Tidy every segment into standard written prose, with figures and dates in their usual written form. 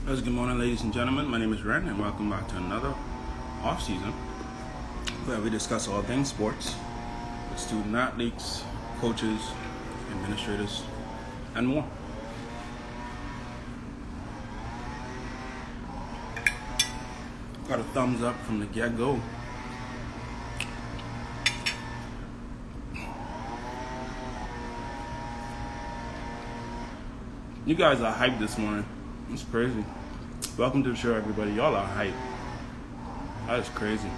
Good morning, ladies and gentlemen. My name is Ren, and welcome back to another off season where we discuss all things sports with student athletes, coaches, administrators, and more. Got a thumbs up from the get go. You guys are hyped this morning. It's crazy. Welcome to the show, everybody. Y'all are hyped. That is crazy.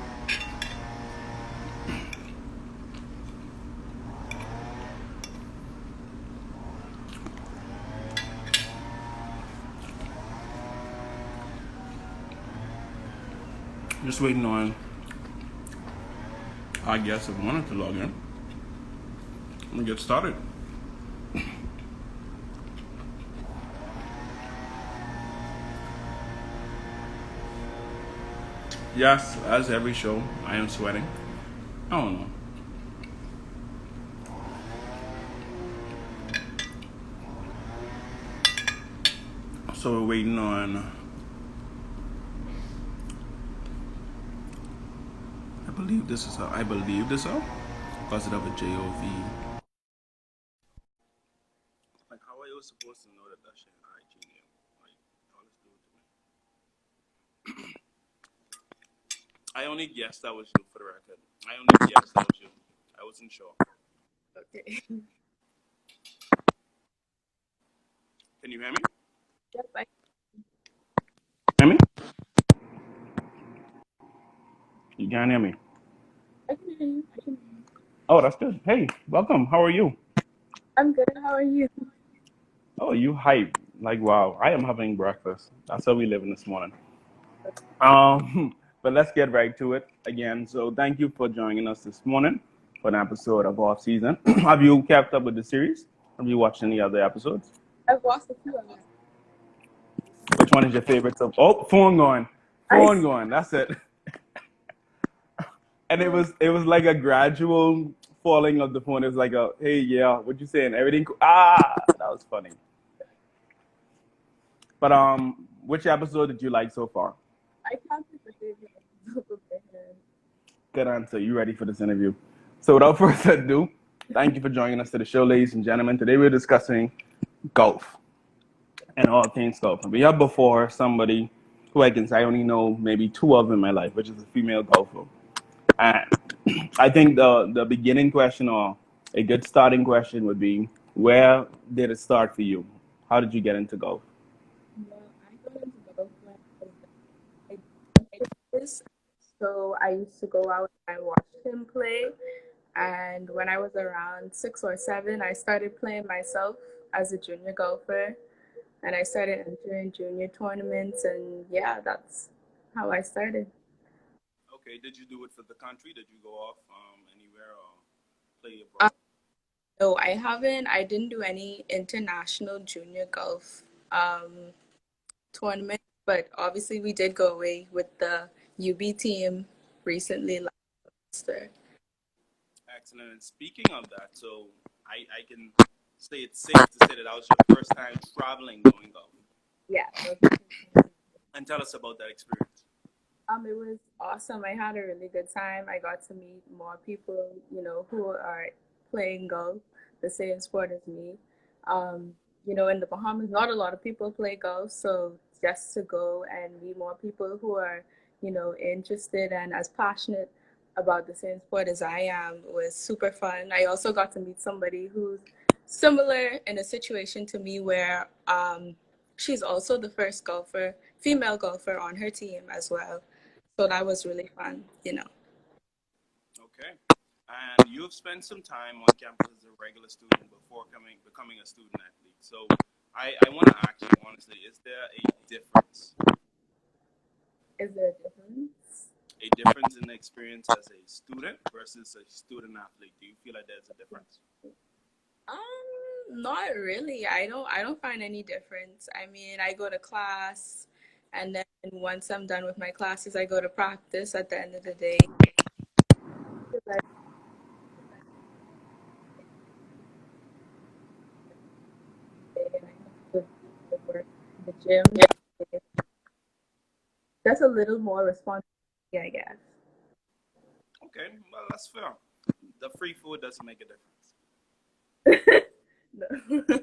Just waiting on our guests if wanted to log in. I'm gonna get started. Yes, as every show, I am sweating. I don't know. So we're waiting on. I believe this is how. I believe this how. Because it have a JOV. Like, how are you supposed to know that shit IG name? Like, all this do to me. I only guessed that was you for the record. I only guessed that was you. I wasn't sure. Okay. Can you hear me? Yep, I Hear me? You can't hear me. can hear you. I can hear you. Oh, that's good. Hey, welcome. How are you? I'm good. How are you? Oh, you hype. Like, wow. I am having breakfast. That's how we living this morning. But let's get right to it again. So, thank you for joining us this morning for an episode of Off Season. Have you kept up with the series? Have you watched any other episodes? I've watched a few of them. Which one is your favorite? Oh, phone going, I phone going. That's it. And it was like a gradual falling of the phone. It was like a hey, yeah, what you saying? Everything cool? That was funny. But which episode did you like so far? can't pick a favorite off the top of my head. Good answer. You ready for this interview? So without further ado, thank you for joining us to the show, ladies and gentlemen. Today we're discussing golf and all things golf. And we have before somebody who I can say I only know maybe two of in my life, which is a female golfer. And I think the beginning question or a good starting question would be, where did it start for you? How did you get into golf? Well, I got into golf when I was like this. So I used to go out and watch him play. And when I was around 6 or 7, I started playing myself as a junior golfer. And I started entering junior tournaments. And yeah, that's how I started. Okay, did you do it for the country? Did you go off anywhere or play Uh, abroad? no, I haven't. I didn't do any international junior golf um, tournament, but obviously we did go away with the UB team recently last year. Excellent. And speaking of that, so I can say it's safe to say that that was your first time traveling going golf. Yeah, that was my first time. And tell us about that experience. It was awesome. I had a really good time. I got to meet more people, who are playing golf, the same sport as me. Um, in the Bahamas, not a lot of people play golf, so just to go and meet more people who are, interested and as passionate about the same sport as I am was super fun. I also got to meet somebody who's similar in a situation to me where she's also the first female golfer on her team as well. So that was really fun. Okay. And you've spent some time on campus as a regular student before becoming a student athlete. So I want to ask you honestly, is there a difference? Is there a difference? A difference in the experience as a student versus a student athlete? Do you feel like there's a difference? Not really. I don't find any difference. I mean, I go to class and then once I'm done with my classes, I go to practice at the end of the day. Like, and I have to work in the gym. just a little more responsibility, I guess. Okay, well, that's fair. The free food doesn't make a difference. No.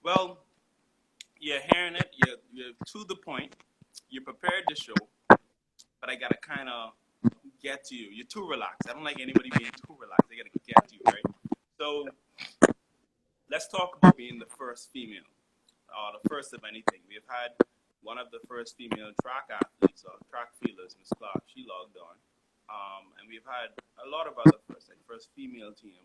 Well, you're hearing it. You're to the point. You prepared the show, but I gotta kind of get to you. You're too relaxed. I don't like anybody being too relaxed. I gotta get to you, right? So let's talk about being the first female, or the first of anything. We've had one of the first female track athletes, or track fielders, Miss Clark. She logged on, and we've had a lot of other first, like first female team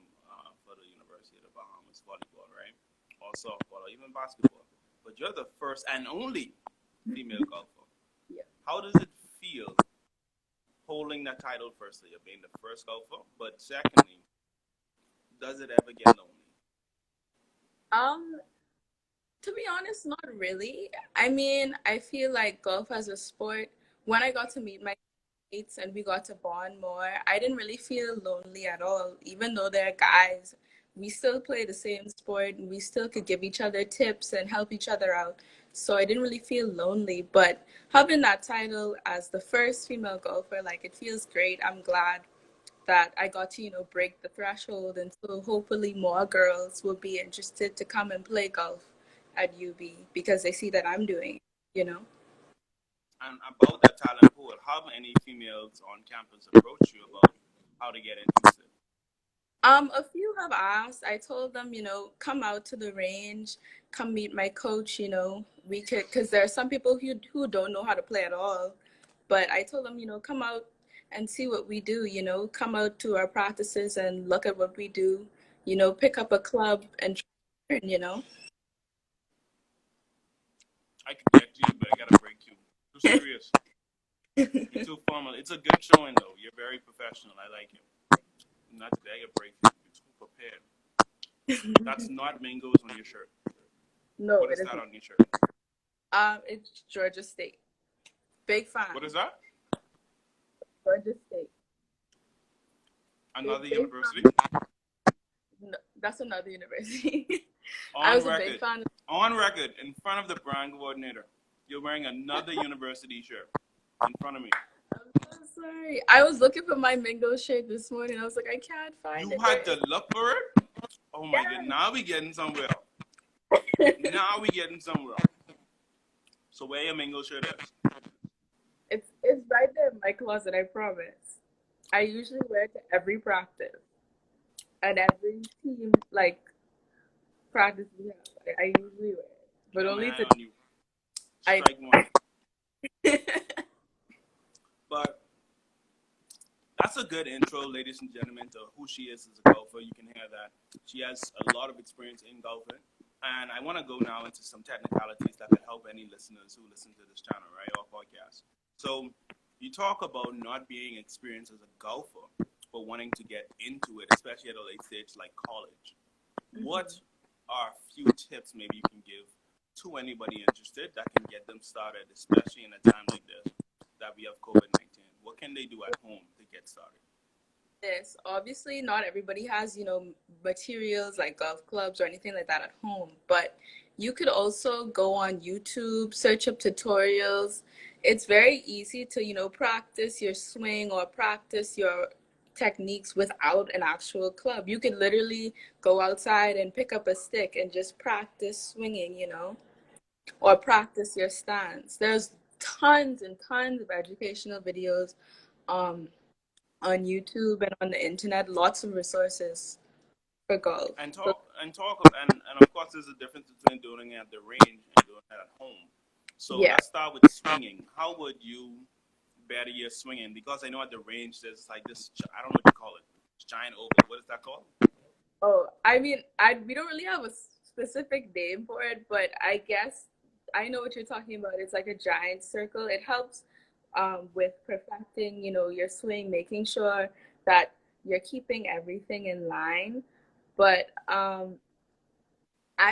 for the University of the Bahamas volleyball, right, or softball, or even basketball. But you're the first and only female golfer. Yeah. How does it feel holding that title? Firstly, of being the first golfer, but secondly, does it ever get lonely? Um, to be honest, not really. I mean, I feel like golf as a sport, when I got to meet my mates and we got to bond more, I didn't really feel lonely at all. Even though they're guys, we still play the same sport and we still could give each other tips and help each other out. So I didn't really feel lonely. But having that title as the first female golfer, like it feels great. I'm glad that I got to, break the threshold, and so hopefully more girls will be interested to come and play golf at UB because they see that I'm doing it, you know? And about that talent pool, how many females on campus approach you about how to get interested? A few have asked. I told them, come out to the range, come meet my coach, we could, because there are some people who don't know how to play at all. But I told them, come out and see what we do, come out to our practices and look at what we do, pick up a club and learn. I could get you, but I gotta break you. Too serious. You're too formal. It's a good showing though. You're very professional. I like it. Not today. I break you. You're too prepared. That's not mangoes on your shirt. No, What it is that isn't. on your shirt? It's Georgia State. Big fan. What is that? Georgia State. Another Big university? fan. No, that's another university. I On was a big record. fan. On record, in front of the brand coordinator, you're wearing another university shirt in front of me. I'm so sorry. I was looking for my Mingo shirt this morning. I was like, I can't find You it. had to look for it? Oh my Yes. god, now we getting somewhere. Now we getting somewhere. So where your mango shirt is? It's right there in my closet, I promise. I usually wear it to every practice and every team like practice we have. I usually wear it. But Got my only eye to on you. I Strike one. But that's a good intro, ladies and gentlemen, to who she is as a golfer. You can hear that she has a lot of experience in golfing. And I want to go now into some technicalities that could help any listeners who listen to this channel, right, or podcast. So you talk about not being experienced as a golfer, but wanting to get into it, especially at a late stage like college. What are a few tips maybe you can give to anybody interested that can get them started, especially in a time like this that we have COVID-19? What can they do at home to get started? this. Obviously, not everybody has, materials like golf clubs or anything like that at home, but you could also go on YouTube, search up tutorials. It's very easy to, practice your swing or practice your techniques without an actual club. You could literally go outside and pick up a stick and just practice swinging, or practice your stance. There's tons and tons of educational videos. Um, on YouTube and on the internet, lots of resources for golf. And So and of course there's a difference between doing it at the range and doing it at home. So yeah. let's start with swinging. How would you better your swinging? Because I know at the range there's like this, I don't know what you call it, giant oval. What is that called? Oh, I mean, I we don't really have a specific name for it, but I guess I know what you're talking about. It's like a giant circle. It helps with perfecting, your swing, making sure that you're keeping everything in line. But I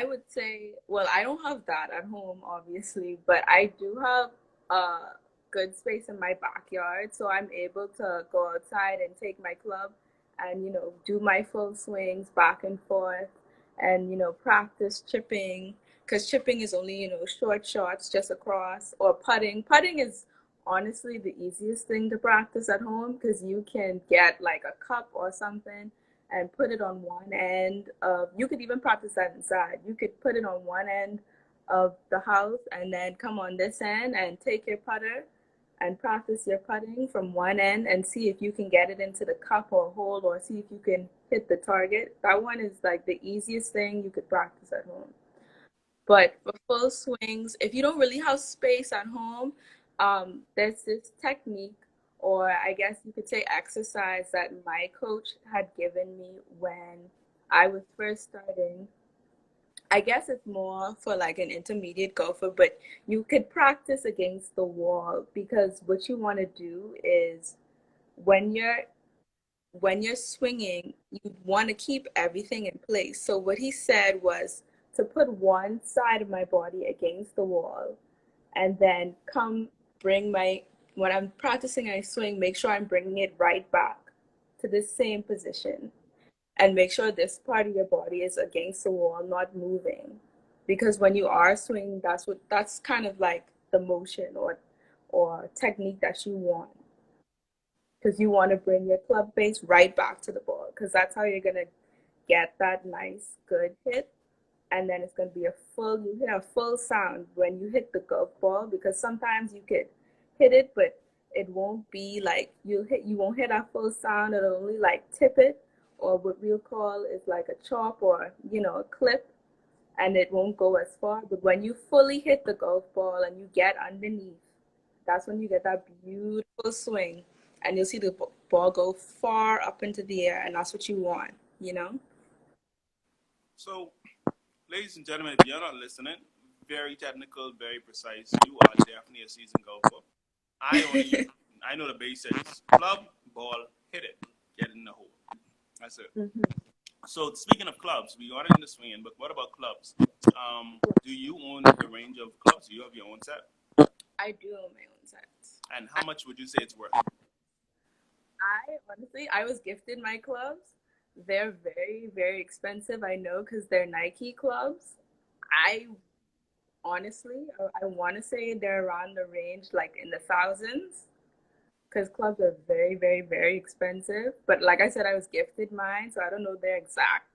would say, well, I don't have that at home, obviously, but I do have a good space in my backyard, so I'm able to go outside and take my club and, do my full swings back and forth and, practice chipping. because chipping is only, short shots just across, or putting. Putting is honestly the easiest thing to practice at home because you can get like a cup or something and put it on one end of, you could even practice that inside. You could put it on one end of the house and then come on this end and take your putter and practice your putting from one end and see if you can get it into the cup or hole, or see if you can hit the target. That one is like the easiest thing you could practice at home. But for full swings, if you don't really have space at home, there's this technique, or I guess you could say exercise, that my coach had given me when I was first starting. I guess it's more for like an intermediate golfer, but you could practice against the wall, because what you want to do is when you're swinging, you want to keep everything in place. So what he said was to put one side of my body against the wall and then bring my, when I'm practicing I swing, make sure I'm bringing it right back to the same position, and make sure this part of your body is against the wall, not moving. Because when you are swinging, that's kind of like the motion or technique that you want, because you want to bring your club face right back to the ball, because that's how you're going to get that nice good hit. And then it's going to be you hit a full sound when you hit the golf ball, because sometimes you could hit it but it won't be like, you won't hit a full sound, it'll only like tip it, or what we'll call is like a chop, or a clip, and it won't go as far. But when you fully hit the golf ball and you get underneath, that's when you get that beautiful swing, and you'll see the ball go far up into the air, and that's what you want, you know? So, ladies and gentlemen, if you're not listening, very technical, very precise. You are definitely a seasoned golfer. I know the basics: club, ball, hit it, get in the hole. That's it. Mhm. So speaking of clubs, we got into swinging, but what about clubs? Do you own a range of clubs? Do you have your own set? I do own my own sets. And how much would you say it's worth? I was gifted my clubs. They're very, very expensive, I know, because they're Nike clubs. I honestly, I want to say they're around the range like in the thousands, because clubs are very, very, very expensive. But like I said, I was gifted mine, so I don't know their exact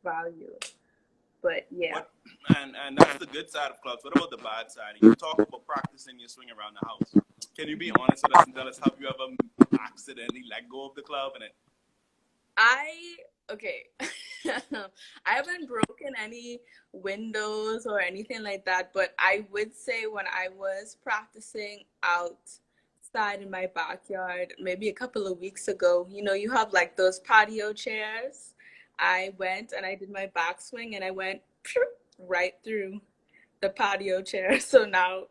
value. But yeah. What and that's the good side of clubs. What about the bad side? You talk about practicing your swing around the house. Can you be honest with us and tell us how you ever accidentally let go of the club and it? I okay. I haven't broken any windows or anything like that, but I would say when I was practicing outside in my backyard, maybe a couple of weeks ago, you have like those patio chairs. I went and I did my backswing and I went right through the patio chair. So now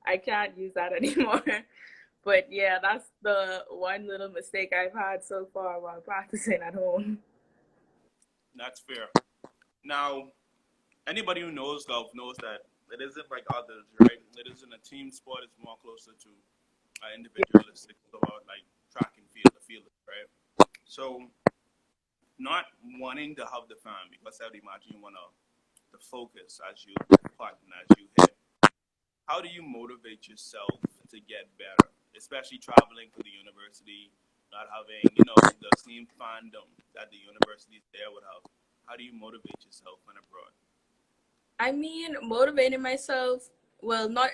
I can't use that anymore. But yeah, that's the one little mistake I've had so far while practicing at home. That's fair. Now, anybody who knows golf knows that it isn't like others, right? It isn't a team sport. It's more closer to individualistic, about like track and field, the field, right? So, not wanting to have the fun, because I would imagine you want to focus as you putt and as you hit. How do you motivate yourself to get better, especially traveling to the university, not having the same fandom that the universities there would have? How do you motivate yourself when abroad? I mean, motivating myself, not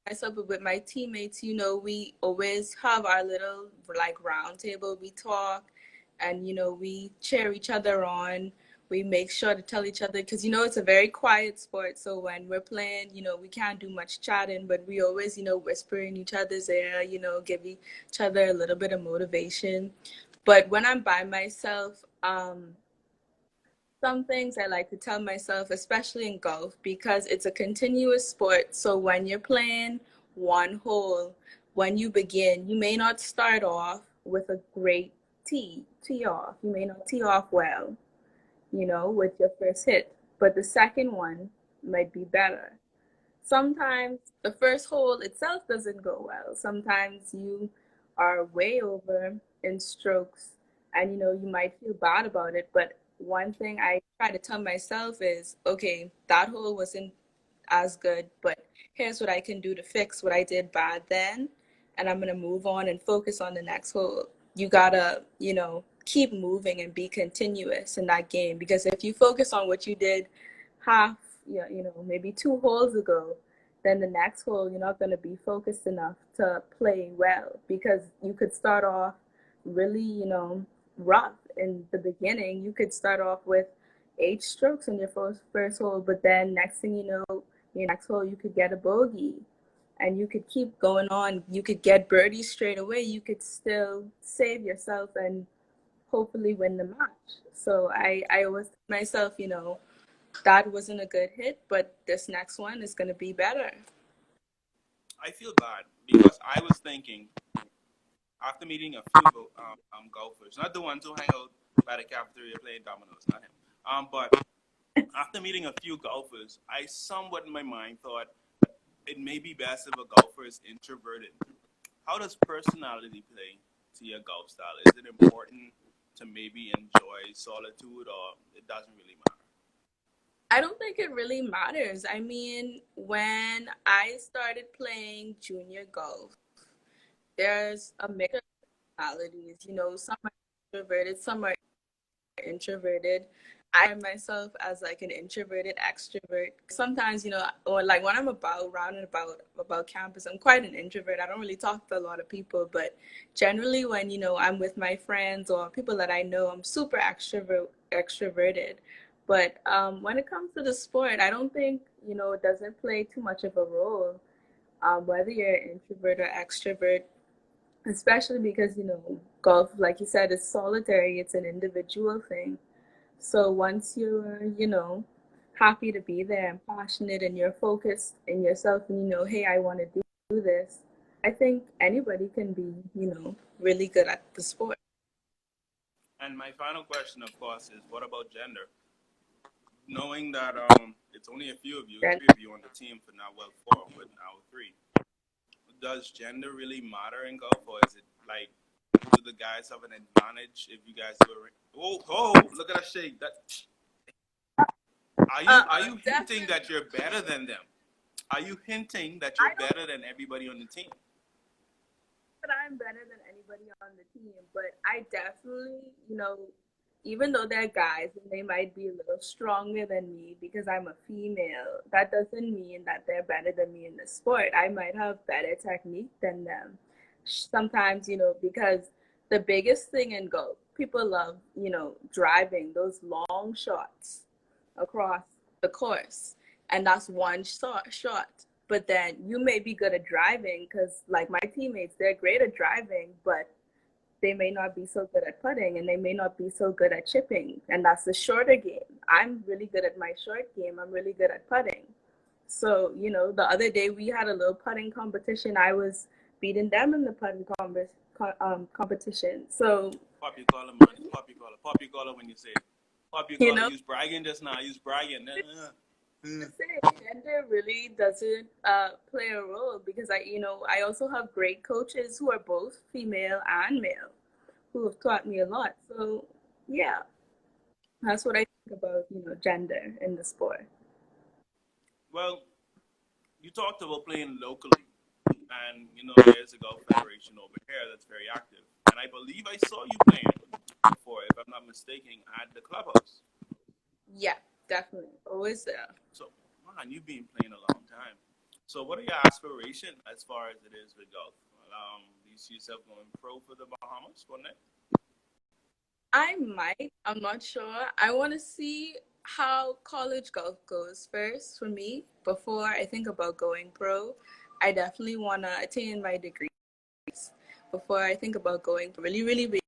myself, but with my teammates, we always have our little like round table. We talk and we cheer each other on. We make sure to tell each other, because it's a very quiet sport. So when we're playing, we can't do much chatting, but we always, whisper in each other's ear, give each other a little bit of motivation. But when I'm by myself, some things I like to tell myself, especially in golf, because it's a continuous sport. So when you're playing one hole, when you begin, you may not start off with a great tee off. You may not tee off well, with your first hit, but the second one might be better. Sometimes the first hole itself doesn't go well. Sometimes you are way over in strokes, and you might feel bad about it. But one thing I try to tell myself is, okay, that hole wasn't as good, but here's what I can do to fix what I did bad then, and I'm gonna move on and focus on the next hole. You gotta, keep moving and be continuous in that game, because if you focus on what you did half, maybe 2 holes ago, then the next hole you're not gonna be focused enough to play well, because you could start off really, rough in the beginning. You could start off with 8 strokes on your first hole, but then next thing you know, your next hole you could get a bogey, and you could keep going on. You could get birdies straight away. You could still save yourself and hopefully win the match. So I always tell myself, that wasn't a good hit, but this next one is gonna be better. I feel bad because I was thinking after meeting a few golfers, not the ones who hang out by the cafeteria playing dominoes, not him. But after meeting a few golfers, I somewhat in my mind thought it may be best if a golfer is introverted. How does personality play to your golf style? Is it important to maybe enjoy solitude, or it doesn't really matter? I don't think it really matters. I mean, when I started playing junior golf, there's a mix of personalities. Some are introverted, some are introverted. I myself as like an introverted extrovert. Sometimes, or like when I'm about round and about campus, I'm quite an introvert. I don't really talk to a lot of people, but generally when, I'm with my friends or people that I know, I'm super extroverted. But when it comes to the sport, I don't think, it doesn't play too much of a role, whether you're an introvert or extrovert, especially because, golf, like you said, is solitary. It's an individual thing. So once you're, happy to be there and passionate and you're focused in yourself and hey, I want to do this, I think anybody can be, really good at the sport. And my final question, of course, is what about gender? Knowing that it's only a few of you, And three of you on the team for now, well, four, but now three. Does gender really matter in golf, or is it like, do the guys have an advantage if you guys do a oh, look at that shake. That are you hinting that you're better than them? Are you hinting that you're better than everybody on the team? that I'm better than anybody on the team, but I definitely, even though they're guys and they might be a little stronger than me because I'm a female, that doesn't mean that they're better than me in the sport. I might have better technique than them. Sometimes, because the biggest thing in golf, people love, driving those long shots across the course, and that's one shot. But then you may be good at driving because, like my teammates, they're great at driving, but they may not be so good at putting and they may not be so good at chipping. And that's the shorter game. I'm really good at my short game. I'm really good at putting. So, the other day we had a little putting competition. I was beating them in the putting competition. So, Pop your collar, man. Pop your collar. Pop your collar when you say it. Pop your collar. Use bragging just now. Use bragging. Gender really doesn't play a role, because I also have great coaches who are both female and male who have taught me a lot. So yeah, that's what I think about gender in the sport. Well, you talked about playing locally, and there's a golf federation over here that's very active, and I believe I saw you playing before, if I'm not mistaken, at the clubhouse. Yeah, definitely, always there. So, man, you've been playing a long time. So, what are your aspirations as far as it is with golf? Do you see yourself going pro for the Bahamas one day? I might. I'm not sure. I want to see how college golf goes first for me before I think about going pro. I definitely want to attain my degree before I think about going pro. Really, really big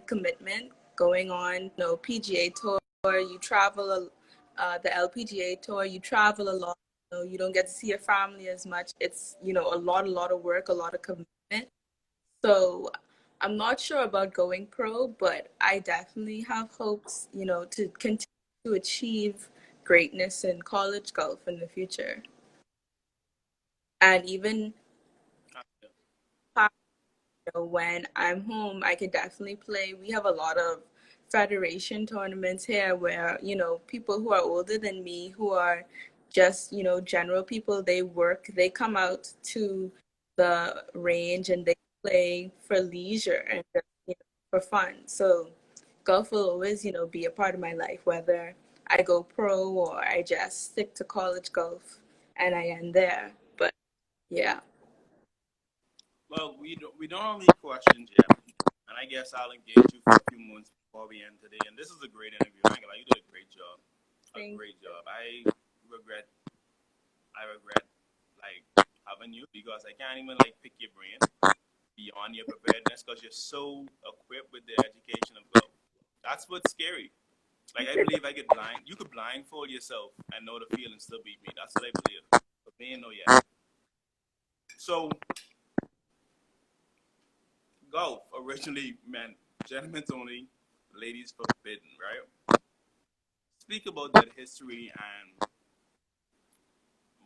commitment going on, PGA Tour. You travel, the LPGA Tour. You travel a lot. You don't get to see your family as much. It's a lot of work, a lot of commitment. So I'm not sure about going pro, but I definitely have hopes, to continue to achieve greatness in college golf in the future. And even when I'm home, I could definitely play. We have a lot of federation tournaments here where, people who are older than me, who are just, general people. They come out to the range and they play for leisure and just, for fun. So golf will always, be a part of my life, whether I go pro or I just stick to college golf and I end there. But yeah. Well, we don't have any questions yet, and I guess I'll engage you for a few months before we end today. And this is a great interview. I ain't gonna lie, you did a great job. A Thank great job. Regret, I regret like having you because I can't even like pick your brain beyond your preparedness because you're so equipped with the education of golf. That's what's scary. Like I believe you could blindfold yourself and know the feel and still beat me. That's what I believe. But me ain't know yet. So golf originally meant gentlemen only, ladies forbidden, right? Speak about that history and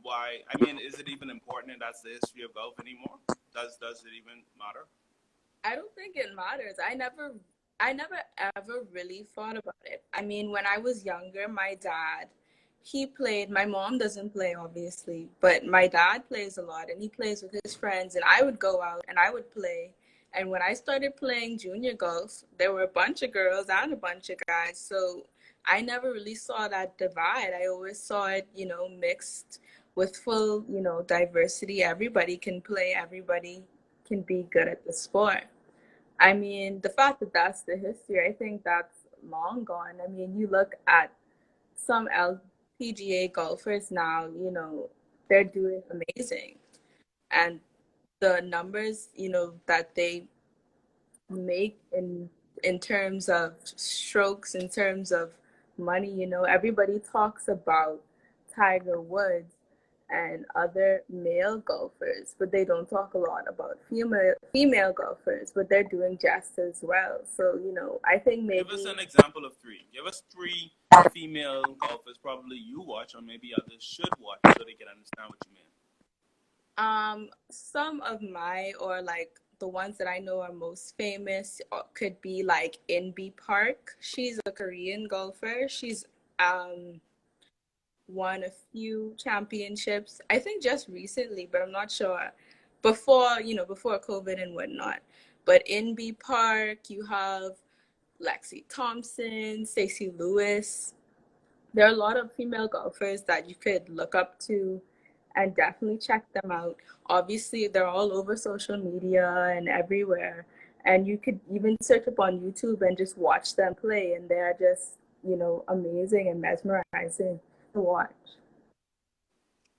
why. I mean, is it even important that that's the history of golf anymore? Does it even matter? I don't think it matters. I never ever really thought about it. I mean, when I was younger, my dad, he played. My mom doesn't play, obviously, but my dad plays a lot and he plays with his friends. And I would go out and I would play. And when I started playing junior golf, there were a bunch of girls and a bunch of guys. So I never really saw that divide. I always saw it, mixed with full, diversity. Everybody can play, everybody can be good at the sport. I mean, the fact that that's the history, I think that's long gone. I mean, you look at some LPGA golfers now, they're doing amazing. And the numbers, that they make in terms of strokes, in terms of money, everybody talks about Tiger Woods and other male golfers, but they don't talk a lot about female golfers, but they're doing just as well. So, I think Give us maybe an example of three. Give us three female golfers probably you watch or maybe others should watch so they can understand what you mean. some of my, or like the ones that I know are most famous, could be like Inbee Park. She's a Korean golfer. She's um won a few championships, I think just recently, but I'm not sure. Before COVID and whatnot. But in B Park, you have Lexi Thompson, Stacey Lewis. There are a lot of female golfers that you could look up to and definitely check them out. Obviously, they're all over social media and everywhere. And you could even search up on YouTube and just watch them play, and they're just, amazing and mesmerizing to watch.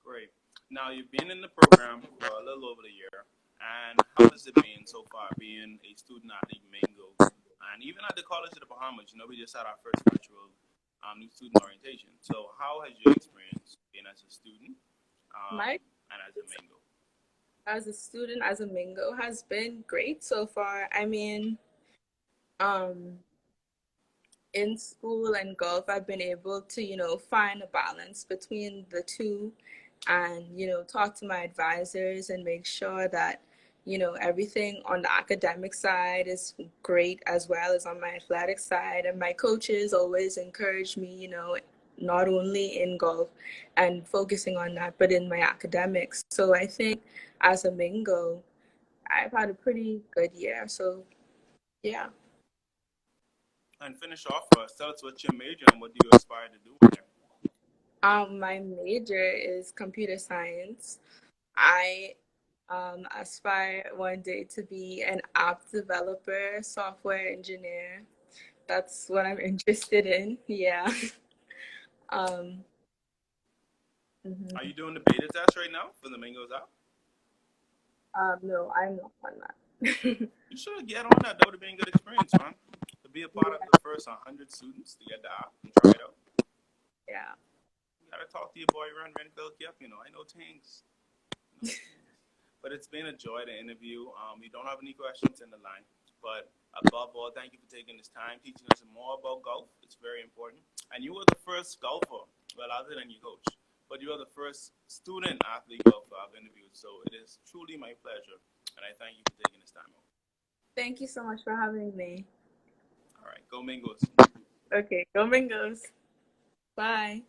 Great. Now you've been in the program for a little over a year, and how has it been so far being a student at the Mango and even at the College of the Bahamas? We just had our first virtual new student orientation. So how has your experience been as a student My and as a Mango? as a student, as a Mingo, has been great so far. I mean, um, in school and golf, I've been able to, find a balance between the two and, talk to my advisors and make sure that, everything on the academic side is great as well as on my athletic side. And my coaches always encourage me, not only in golf and focusing on that, but in my academics. So I think as a Mingo, I've had a pretty good year. So yeah. And finish off for us. Tell us what your major and what do you aspire to do with it. My major is computer science. I aspire one day to be an app developer, software engineer. That's what I'm interested in. Yeah. Um, Are mhm. you doing the beta test right now for the Mango's app? No, I'm not on that. You should get on that. That would have been a good experience, man. To be a part of Yeah, the first 100 students to get the app and try it out. yeah. You gotta talk to your boy Ren Renfield. Yep, I know things. I know things. But it's been a joy to interview. We don't have any questions in the line. But above all, thank you for taking this time, teaching us more about golf. It's very important. And you were the first golfer, well, other than your coach, but you are the first student athlete golfer I've interviewed. So it is truly my pleasure. And I thank you for taking this time out. Thank you so much for having me. All right, go Mingos. Okay, go Mingos. Bye.